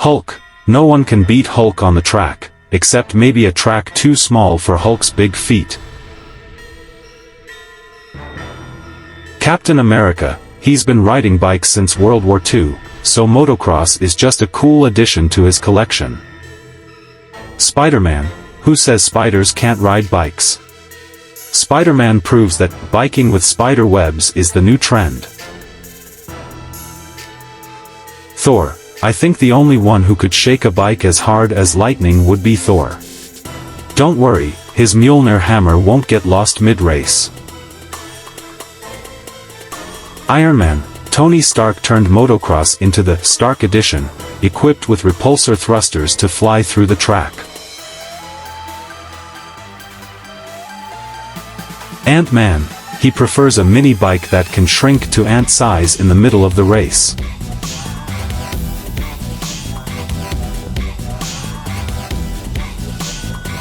Hulk. No one can beat Hulk on the track, except maybe a track too small for Hulk's big feet. Captain America. He's been riding bikes since World War II, so motocross is just a cool addition to his collection. Spiderman. Who says spiders can't ride bikes? Spiderman proves that biking with spider webs is the new trend. Thor. I think the only one who could shake a bike as hard as lightning would be Thor. Don't worry, his Mjolnir hammer won't get lost mid-race. Ironman. Tony Stark turned motocross into the Stark Edition, equipped with repulsor thrusters to fly through the track. Ant-Man. He prefers a mini bike that can shrink to ant size in the middle of the race.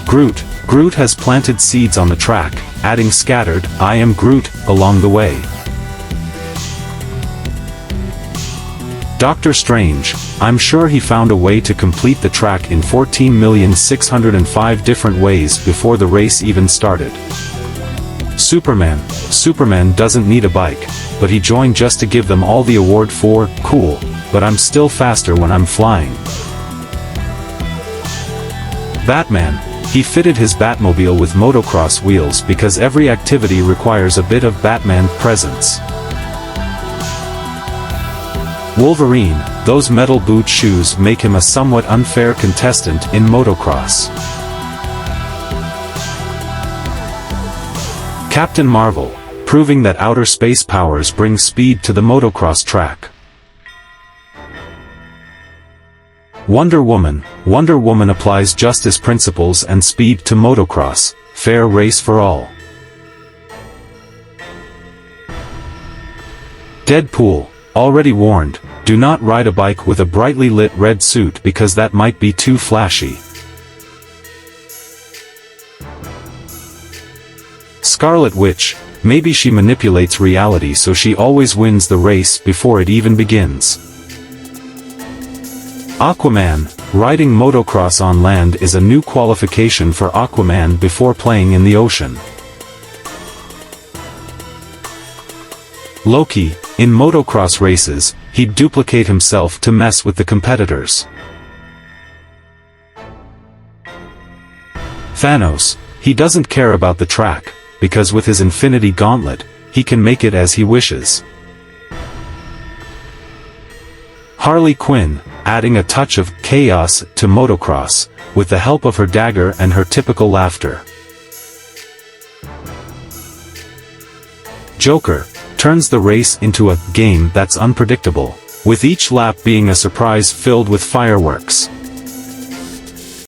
Groot. Groot has planted seeds on the track, adding scattered "I am Groot" along the way. Doctor Strange. I'm sure he found a way to complete the track in 14,605 different ways before the race even started. Superman. Superman doesn't need a bike, but he joined just to give them all the award for "cool, but I'm still faster when I'm flying." Batman. He fitted his Batmobile with motocross wheels because every activity requires a bit of Batman presence. Wolverine. Those metal boot shoes make him a somewhat unfair contestant in motocross. Captain Marvel. Proving that outer space powers bring speed to the motocross track. Wonder Woman. Wonder Woman applies justice principles and speed to motocross, fair race for all. Deadpool. Already warned, do not ride a bike with a brightly lit red suit because that might be too flashy. Scarlet Witch. Maybe she manipulates reality so she always wins the race before it even begins. Aquaman. Riding motocross on land is a new qualification for Aquaman before playing in the ocean. Loki. In motocross races, he'd duplicate himself to mess with the competitors. Thanos. He doesn't care about the track, because with his Infinity Gauntlet, he can make it as he wishes. Harley Quinn. Adding a touch of chaos to motocross, with the help of her dagger and her typical laughter. Joker. Turns the race into a game that's unpredictable, with each lap being a surprise filled with fireworks.